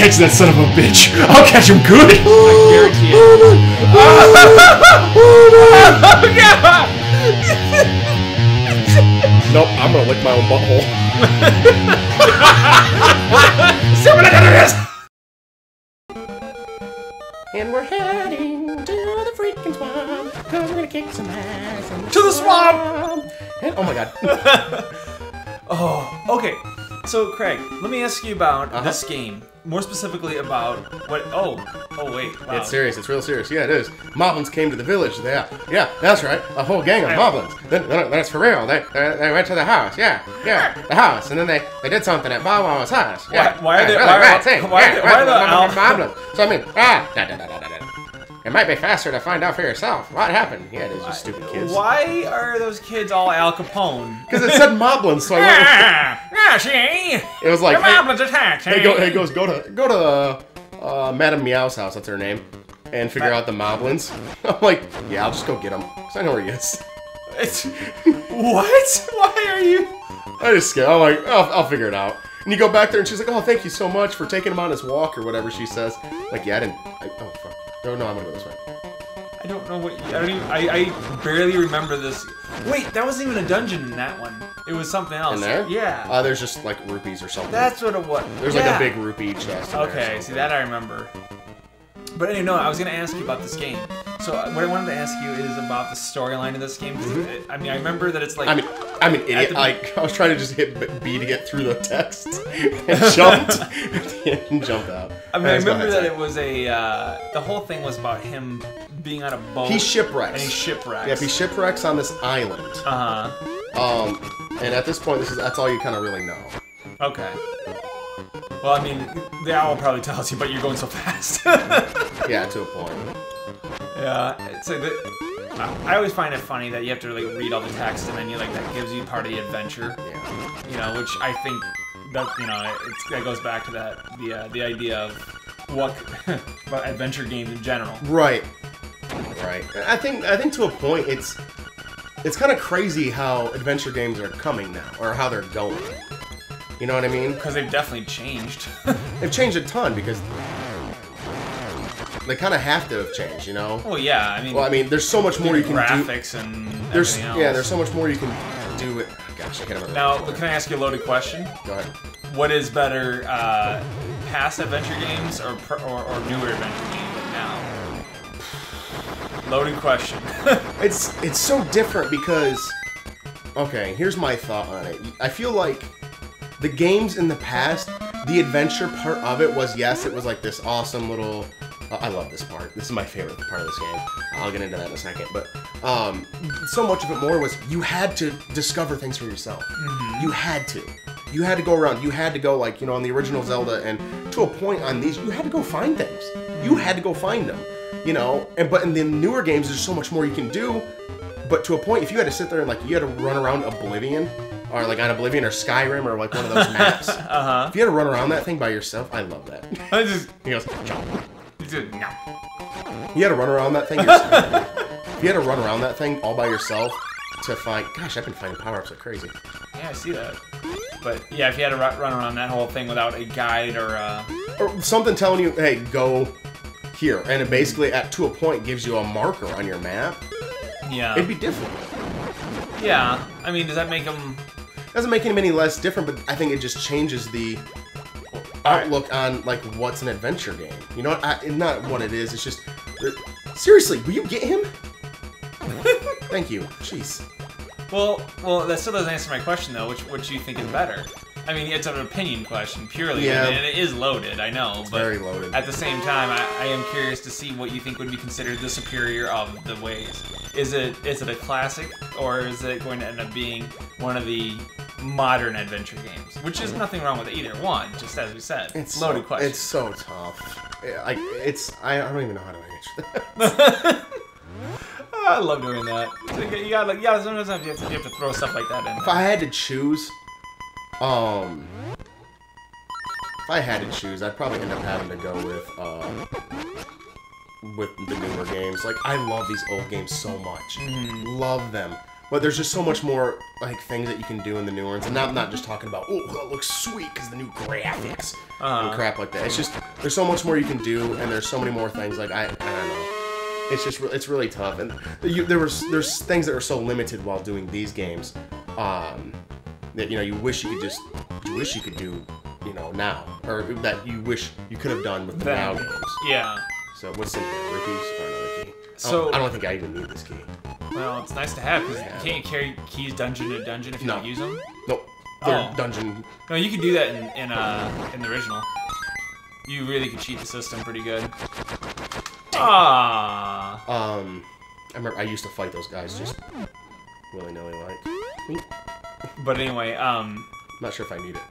catch that son of a bitch. I'll catch him good. I guarantee it. Oh, God! Nope, I'm gonna lick my own butthole. And we're heading to the freaking swamp, cause we're gonna kick some ass in To the swamp! And, oh my god. Oh, okay. So, Craig, let me ask you about this game. More specifically about what... Oh, wait. Wow. It's serious. It's real serious. Yeah, it is. Moblins came to the village. Yeah, that's right. A whole gang of Moblins. That's for real. They went to the house. Yeah, the house. And then they did something at Bow Wow's house. Yeah. Why are they... Really Why are the Moblins? So, I mean, it might be faster to find out for yourself. What happened? Yeah, it is just stupid kids. Why are those kids all Al Capone? Because it said Moblins, so I went with see? it was like, the Moblins attacked. Hey, go to Madame Meow's house, that's her name, and figure out the Moblins. I'm like, yeah, I'll just go get him, because I know where he is. What? Why are you... I just scared. I'm like, I'll figure it out. And you go back there, and she's like, oh, thank you so much for taking him on his walk, or whatever she says. Like, yeah, oh, fuck. No, I'm gonna go this way. I don't know what... I barely remember this. Wait, that wasn't even a dungeon in that one. It was something else. In there? Yeah. There's just, like, rupees or something. That's what it was. There's, like, a big rupee chest in Okay, there, see, that I remember. But anyway, no, I was going to ask you about this game. So what I wanted to ask you is about the storyline of this game. I mean, I remember that it's like... I'm an idiot. I was trying to just hit B to get through the text and jumped and jumped out. I mean, I remember that it was a... the whole thing was about him being on a boat. He shipwrecks. And he shipwrecks. Yeah, he shipwrecks on this island. Uh-huh. And at this point, that's all you kind of really know. Okay. Well, I mean, the owl probably tells you, but you're going so fast. Yeah, to a point. Yeah, it's like I always find it funny that you have to like read all the text and then that gives you part of the adventure. Yeah. You know, which I think that that goes back to the idea of what about adventure games in general. Right. I think to a point it's kind of crazy how adventure games are coming now, or how they're going. You know what I mean? Because they've definitely changed. They've changed a ton because they kind of have to have changed, you know? Well, yeah, I mean, there's so much more you can do. Graphics and everything else. Yeah, there's so much more you can do with... Gosh, I can't remember. Now, can I ask you a loaded question? Go ahead. What is better, past adventure games or newer adventure games like now? Loaded question. It's so different because... Okay, here's my thought on it. I feel like the games in the past, the adventure part of it was, yes, it was like this awesome little... I love this part. This is my favorite part of this game. I'll get into that in a second. But so much of it more was you had to discover things for yourself. Mm-hmm. You had to. You had to go around. You had to go, like, you know, on the original Zelda, and to a point on these, you had to go find things. You had to go find them. You know? But in the newer games, there's so much more you can do. But to a point, if you had to sit there and, like, you had to run around Oblivion, or, like, on Oblivion or Skyrim, or, like, one of those maps. Uh-huh. If you had to run around that thing by yourself, I love that. He goes, jump. No. You had to run around that thing yourself. You had to run around that thing all by yourself to find... Gosh, I've been finding power-ups like crazy. Yeah, I see that. But, yeah, if you had to run around that whole thing without a guide or something telling you, hey, go here. And it basically, to a point, gives you a marker on your map. Yeah. It'd be different. Yeah. I mean, does that make them... Doesn't make them any less different, but I think it just changes the... outlook on, like, what's an adventure game. You know, not what it is, it's just... Seriously, will you get him? Thank you. Jeez. Well, that still doesn't answer my question, though. Which do you think is better? I mean, it's an opinion question, purely. Yeah. And it is loaded, I know. It's but very loaded. At the same time, I am curious to see what you think would be considered the superior of the ways. Is it a classic, or is it going to end up being one of the modern adventure games? Which is nothing wrong with either one, just as we said. It's loaded question. It's so tough. I don't even know how to answer that. I love doing that. You gotta sometimes you have to throw stuff like that in. If I had to choose, I'd probably end up having to go with the newer games. Like, I love these old games so much. Love them. But there's just so much more like things that you can do in the newer ones, and I'm not just talking about it looks sweet because the new graphics and crap like that. It's just there's so much more you can do, and there's so many more things. Like I don't know. It's just it's really tough, and there's things that are so limited while doing these games that you wish you could do now, or that you wish you could have done with the now games. Yeah. So what's in here? Rupees or another key? So I don't think I even need this key. Well, it's nice to have because you can't carry keys dungeon to dungeon if you don't use them. Nope. They're dungeon. No, you can do that in the original. You really could cheat the system pretty good. Ah. I remember I used to fight those guys just willy-nilly like. But anyway, not sure if I need it.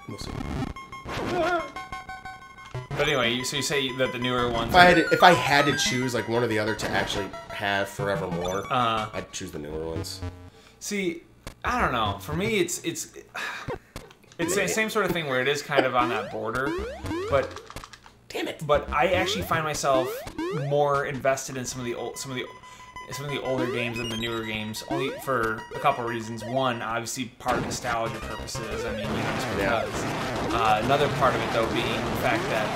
We'll see. But anyway, so you say that the newer ones. If I had to choose like one or the other to actually have forevermore, I'd choose the newer ones. See, I don't know. For me, it's the same sort of thing where it is kind of on that border, but damn it. But I actually find myself more invested in some of the older games than the newer games, only for a couple of reasons. One, obviously, part of nostalgia purposes. I mean, just because. Another part of it, though, being the fact that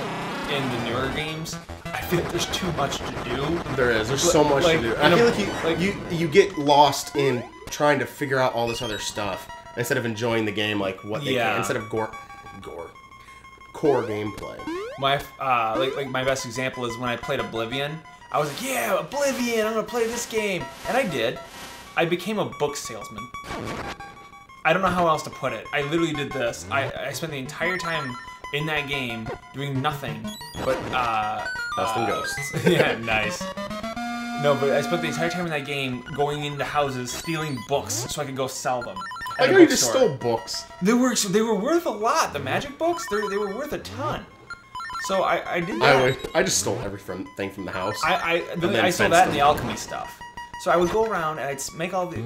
in the newer games, I feel like there's too much to do. There is. There's so much to do. I feel like you get lost in trying to figure out all this other stuff instead of enjoying the game like what they can, instead of core gameplay. My my best example is when I played Oblivion. I was like, yeah, Oblivion, I'm gonna play this game, and I did. I became a book salesman. I don't know how else to put it. I literally did this. I spent the entire time in that game doing nothing but Lost and Ghosts. Yeah, nice. No, but I spent the entire time in that game going into houses, stealing books so I could go sell them. I know you just stole books. They were worth a lot. The magic books, they were worth a ton. So I did that. I just stole everything from the house. I saw that in the alchemy stuff. So I would go around and I'd make all the.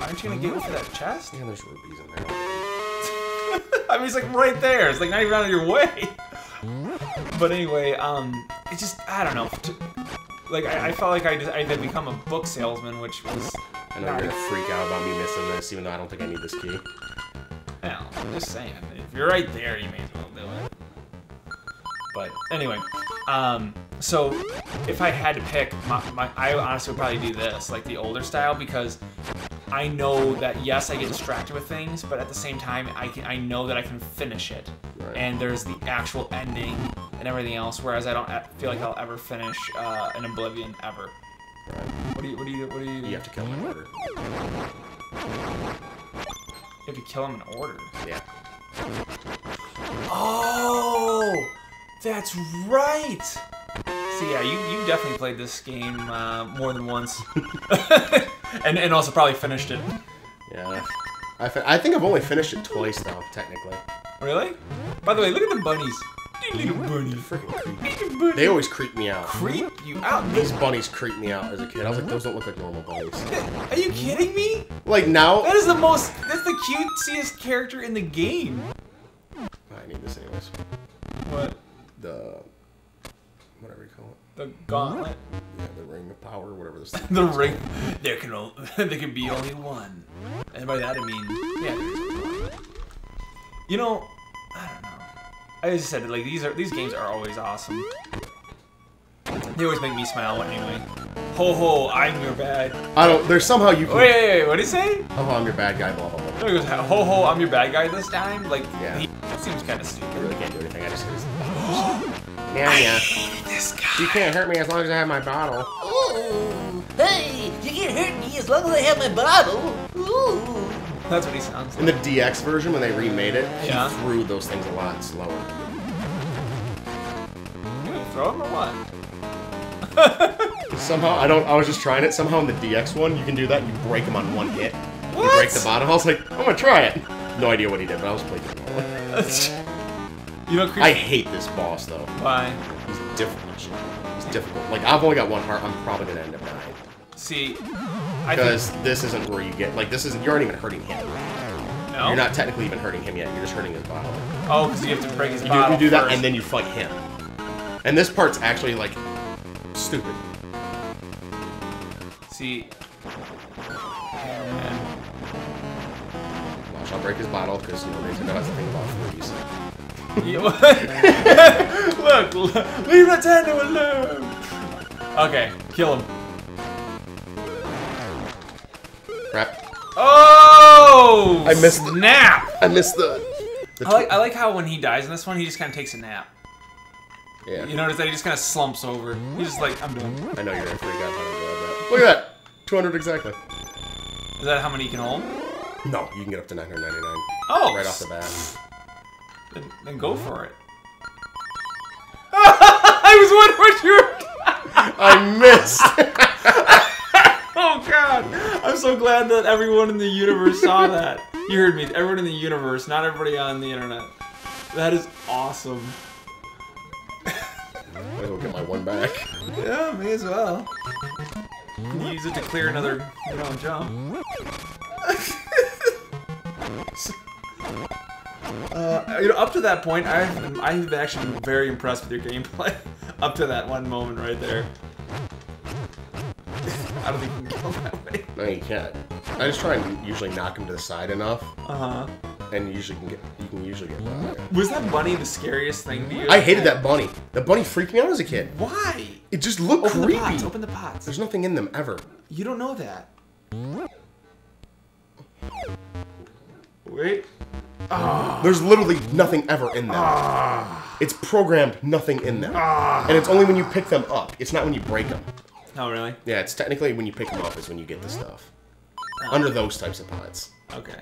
Aren't you gonna get for that chest? Yeah, there's rubies in there. I mean, it's like right there. It's like not even out of your way. But anyway, it's just I don't know. Like I felt like I had become a book salesman, which was. I know you're gonna freak out about me missing this, even though I don't think I need this key. No, I'm just saying. If you're right there, you may as well do it. But anyway, so if I had to pick, I honestly would probably do this, like the older style, because I know that yes, I get distracted with things, but at the same time, I know that I can finish it, and there's the actual ending and everything else. Whereas I don't feel like I'll ever finish an Oblivion ever. Right. What do you? You have to kill him in order. You have to kill him in order. Yeah. Oh, that's right. So yeah, you definitely played this game more than once, and also probably finished it. Yeah. I think I've only finished it twice though, technically. Really? By the way, look at the bunnies. Little bunny. Freaking creepy. They always creep me out. Creep you out? These bunnies creep me out as a kid. I was like, those don't look like normal bunnies. Are you kidding me? Like now? That's the cutesiest character in the game. I need this anyways. What? Whatever you call it. The gauntlet? Yeah, the ring of power, whatever this thing The ring. There can be only one. And by that I mean, yeah, there is only one. You know, I don't know. I just said, like, these games are always awesome. They always make me smile anyway. Ho ho, I'm your bad. There's somehow you can... Wait, what did he say? Ho ho, I'm your bad guy, blah blah blah. No, he goes, ho ho, I'm your bad guy this time? Like, yeah. That seems kind of stupid. I really can't do anything, I just... Yeah. I hate this guy. You can't hurt me as long as I have my bottle. Ooh, hey, you can't hurt me as long as I have my bottle. Ooh. That's what he sounds like. In the DX version, when they remade it, yeah. He threw those things a lot slower. You gonna throw him or what? Somehow, I was just trying it. Somehow in the DX one, you can do that. You break them on one hit. What? You break the bottom. I was like, I'm gonna try it. No idea what he did, but I was playing it. You know, I hate this boss though. Why? He's difficult. He's difficult. Like I've only got one heart. I'm probably gonna end up dying. See, because this isn't where you get you aren't even hurting him. No. You're not technically even hurting him yet. You're just hurting his bottle. Oh, because you have to break his bottle. You do that, first. and then you fight him. And this part's actually like stupid. See, Watch, I'll break his bottle because you know Nintendo has to think about freeze. Look, leave Nintendo alone. Okay, kill him. Crap. Oh! I missed snap. I missed the I like how when he dies in this one, he just kind of takes a nap. Yeah. You notice that he just kind of slumps over. He's just like, I'm done. I know you're gonna freak out when I grab that. Look at that! 200 exactly. Is that how many you can hold? No, you can get up to 999. Oh! Right off the bat. Then go for it. I was wondering what you were... I missed! Oh god! I'm so glad that everyone in the universe saw that. You heard me. Everyone in the universe, not everybody on the internet. That is awesome. Might as well get my one back. Yeah, may as well. Use it to clear another, jump. Up to that point, I've actually been very impressed with your gameplay. Up to that one moment right there. I don't think you can kill that way. No, you can't. I just try and usually knock him to the side enough. Uh-huh. And you can usually get by. Was that bunny the scariest thing to you? I hated that bunny. The bunny freaked me out as a kid. Why? It just looked Open creepy. the pots. Open the pots. There's nothing in them ever. You don't know that. Wait. There's literally nothing ever in them. It's programmed nothing in them. And it's only when you pick them up. It's not when you break them. Oh, really? Yeah, it's technically when you pick them up is when you get the stuff. Under those types of pots. Okay.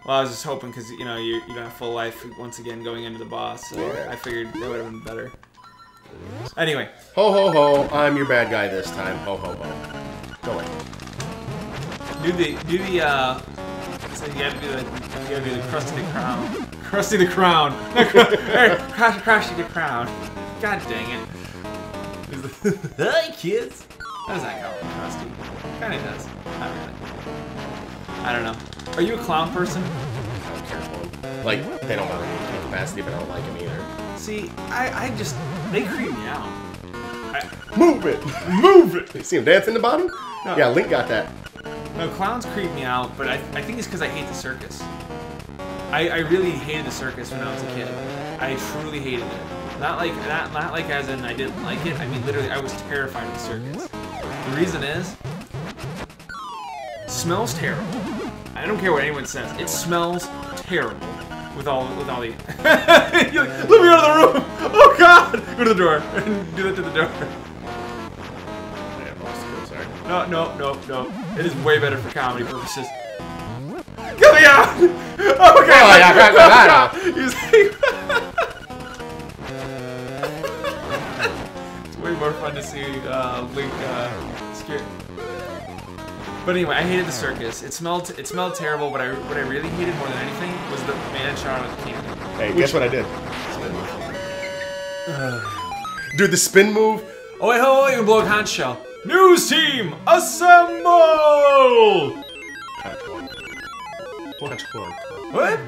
Well, I was just hoping because, you don't have full life once again going into the boss, so Yeah. I figured that would have been better. Anyway. Ho ho ho, I'm your bad guy this time. Ho ho ho. Go away. So you gotta do the Krusty the Crown. Krusty the Crown. Krusty the Crown. God dang it. Hi, kids. How does that count? Krusty. Kinda does. Not really. I don't know. Are you a clown person? I don't care for them. Like, they don't bother me in capacity, but I don't like them either. See, they creep me out. Move it! Move it! You see him dance in the bottom? No. Yeah, Link got that. No, clowns creep me out, but I think it's because I hate the circus. I really hated the circus when I was a kid. I truly hated it. Not like as in I didn't like it. I mean, literally, I was terrified of the circus. The reason is, it smells terrible. I don't care what anyone says. It smells terrible. With all the. You're like, let me out of the room! Oh God! Go to the door. Do that to the door. No. It is way better for comedy purposes. Get me out! Okay. Oh, yeah, grab that out. It's way more fun to see Link scared. But anyway, I hated the circus. It smelled terrible. But what I really hated more than anything was the man shot with the cannon. Hey, guess what I did? Dude, the spin move. Oh wait, hold on, you can blow a conch shell. News team, assemble! What?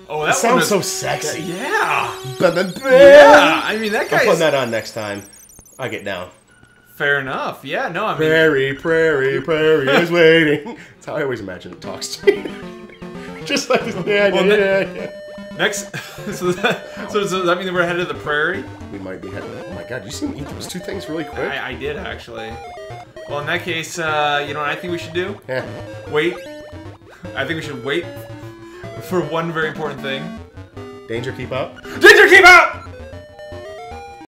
Oh, that sounds so sexy. Yeah. Yeah. I mean, that I'm guy's... putting that on next time I get down. Fair enough. Yeah, no, I mean... Prairie is waiting. That's how I always imagine it talks to me. Just like this. Yeah. Next... so does that mean that we're headed to the prairie? We might be headed... Oh my god, you see me eat those two things really quick? I did, actually. Well, in that case, you know what I think we should do? Yeah. Wait. I think we should wait for one very important thing. Danger, keep up. Danger, keep out!